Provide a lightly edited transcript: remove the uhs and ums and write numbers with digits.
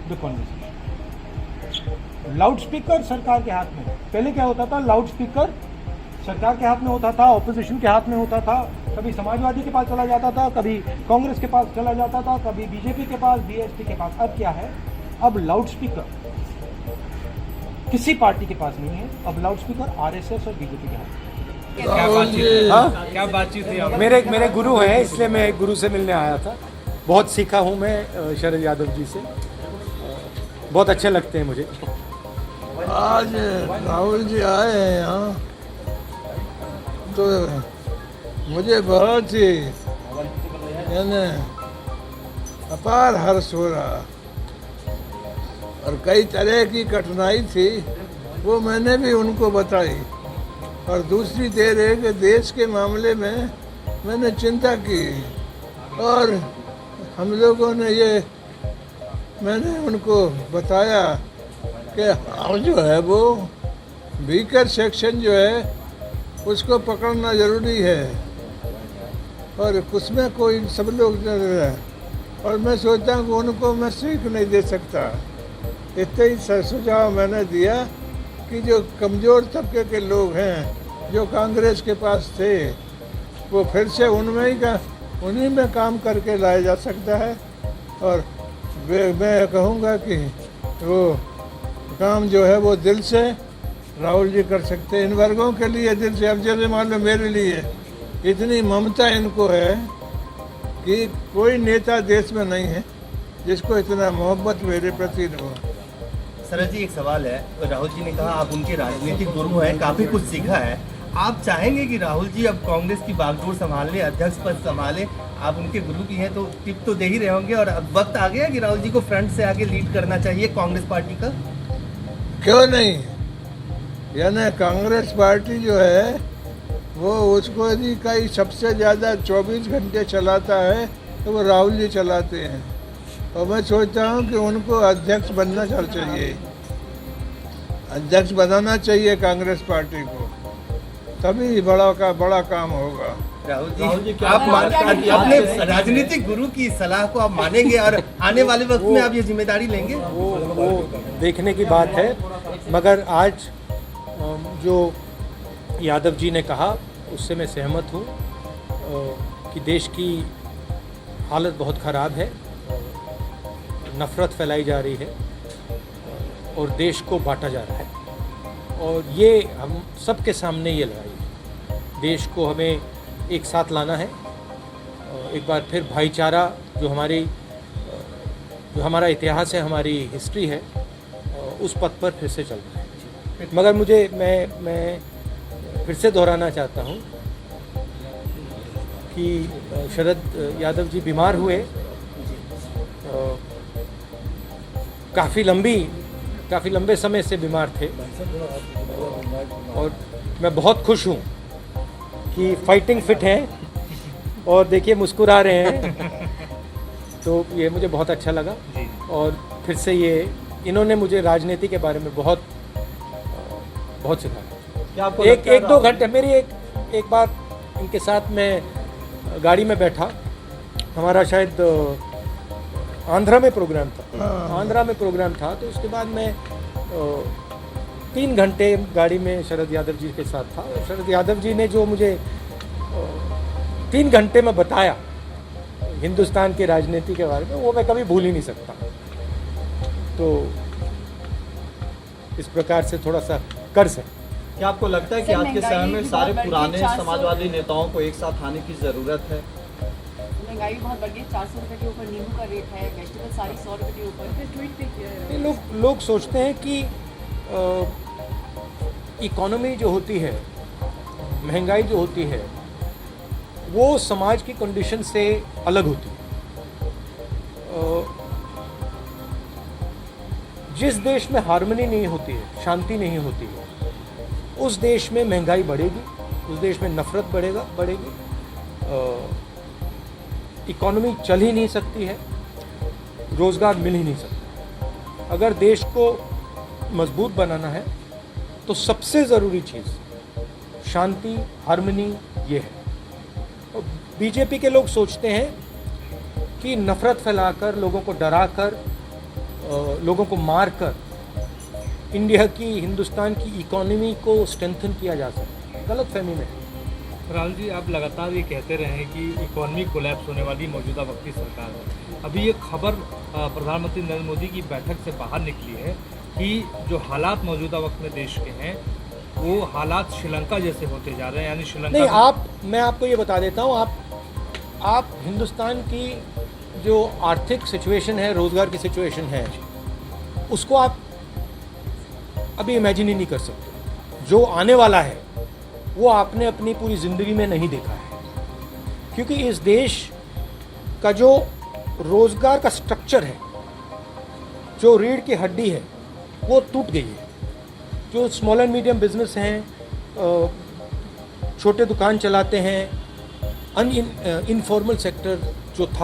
The conversation. Loud speaker सरकार के हाथ में है। पहले क्या होता था, लाउड स्पीकर सरकार के हाथ में होता था, ऑपोजिशन के हाथ में होता था, कभी समाजवादी के पास चला जाता था, कभी कांग्रेस के पास चला जाता था, कभी बीजेपी के पास, बीएसपी के पास। अब क्या है, अब लाउड स्पीकर किसी पार्टी के पास नहीं है, अब लाउड स्पीकर आरएसएस और बीजेपी के हाथ में। क्या बातचीत थी? मेरे गुरु हैं, इसलिए मैं गुरु से मिलने आया था। बहुत सीखा हूँ मैं शरद यादव जी से, बहुत अच्छे लगते हैं मुझे। आज राहुल जी आए हैं यहाँ तो मुझे बहुत ही यानी अपार हर्ष हो रहा, और कई तरह की कठिनाई थी वो मैंने भी उनको बताई, और दूसरी देर है कि देश के मामले में मैंने चिंता की, और हम लोगों ने मैंने उनको बताया कि अब जो है वो वीकर सेक्शन जो है उसको पकड़ना ज़रूरी है, और उसमें कोई सब लोग, और मैं सोचता हूँ कि उनको मैं सीख नहीं दे सकता। इतना ही सुझाव मैंने दिया कि जो कमज़ोर तबके के लोग हैं जो कांग्रेस के पास थे, वो फिर से उन्हीं में काम करके लाया जा सकता है, और मैं कहूँगा कि वो काम जो है वो दिल से राहुल जी कर सकते हैं, इन वर्गों के लिए दिल से। अब जैसे मान लो मेरे लिए इतनी ममता इनको है कि कोई नेता देश में नहीं है जिसको इतना मोहब्बत मेरे प्रति हो। शरद जी, एक सवाल है। राहुल जी ने कहा आप उनके राजनीतिक गुरु हैं, काफ़ी कुछ सीखा है। आप चाहेंगे कि राहुल जी अब कांग्रेस की बागडोर संभाले, अध्यक्ष पद संभाले? आप उनके गुरु भी हैं तो टिप तो दे ही रहे होंगे, और अब वक्त आ गया कि राहुल जी को फ्रंट से आगे लीड करना चाहिए कांग्रेस पार्टी का। क्यों नहीं, यानी कांग्रेस पार्टी जो है वो उसको यदि कई सबसे ज़्यादा 24 घंटे चलाता है तो वो राहुल जी चलाते हैं, और मैं सोचता हूँ कि उनको अध्यक्ष बनना चाहिए, अध्यक्ष बनाना चाहिए कांग्रेस पार्टी को, तभी बड़ा काम होगा। राहुल जी आप अपने राजनीतिक गुरु की सलाह को आप मानेंगे और आने वाले वक्त में आप ये जिम्मेदारी लेंगे? वो देखने की बात है, मगर आज जो यादव जी ने कहा उससे मैं सहमत हूँ कि देश की हालत बहुत ख़राब है, नफ़रत फैलाई जा रही है और देश को बांटा जा रहा है, और ये हम सबके सामने ये लड़ाई है। देश को हमें एक साथ लाना है, एक बार फिर भाईचारा जो हमारा इतिहास है, हमारी हिस्ट्री है, उस पथ पर फिर से चलना है। मगर मैं फिर से दोहराना चाहता हूँ कि शरद यादव जी बीमार हुए, काफ़ी लंबे समय से बीमार थे, और मैं बहुत खुश हूँ कि फाइटिंग फिट हैं, और देखिए मुस्कुरा रहे हैं, तो ये मुझे बहुत अच्छा लगा। और फिर से इन्होंने मुझे राजनीति के बारे में बहुत सिखाया। एक 2 घंटे मेरी एक बार इनके साथ मैं गाड़ी में बैठा, हमारा शायद आंध्रा में प्रोग्राम था, तो उसके बाद मैं 3 घंटे गाड़ी में शरद यादव जी के साथ था, और शरद यादव जी ने जो मुझे 3 घंटे में बताया हिंदुस्तान की राजनीति के बारे में, वो मैं कभी भूल ही नहीं सकता। तो इस प्रकार से थोड़ा सा कर्ज है। क्या आपको लगता है कि आज के समय में सारे पुराने समाजवादी नेताओं को एक साथ आने की ज़रूरत है? महंगाई बहुत बढ़ गई, 400 रुपये के ऊपर नींबू का रेट है, वेजिटेबल सारी 100 रुपये के ऊपर। फिर ट्वीट पे किया है, लोग सोचते हैं कि इकोनॉमी जो होती है, महंगाई जो होती है, वो समाज की कंडीशन से अलग होती है। जिस देश में हार्मनी नहीं होती है, शांति नहीं होती है, उस देश में महंगाई बढ़ेगी, उस देश में नफरत बढ़ेगी, इकोनॉमी चल ही नहीं सकती है, रोज़गार मिल ही नहीं सकता। अगर देश को मजबूत बनाना है तो सबसे ज़रूरी चीज़ शांति, हार्मनी ये है। और बीजेपी के लोग सोचते हैं कि नफ़रत फैलाकर, लोगों को डराकर लोगों को मार कर इंडिया की, हिंदुस्तान की इकोनॉमी को स्ट्रेंथन किया जा सकता है। गलत फहमी में। राहुल जी, आप लगातार ये कहते रहे हैं कि इकोनॉमी कोलैप्स होने वाली मौजूदा वक्त की सरकार है। अभी ये खबर प्रधानमंत्री नरेंद्र मोदी की बैठक से बाहर निकली है कि जो हालात मौजूदा वक्त में देश के हैं वो हालात श्रीलंका जैसे होते जा रहे हैं, यानी श्रीलंका नहीं, मैं आपको ये बता देता हूँ, आप हिंदुस्तान की जो आर्थिक सिचुएशन है, रोज़गार की सिचुएशन है, उसको आप अभी इमेजिन ही नहीं कर सकते। जो आने वाला है वो आपने अपनी पूरी ज़िंदगी में नहीं देखा है, क्योंकि इस देश का जो रोज़गार का स्ट्रक्चर है, जो रीढ़ की हड्डी है, वो टूट गई है। जो स्मॉल एंड मीडियम बिजनेस हैं, छोटे दुकान चलाते हैं, इनफॉर्मल सेक्टर जो था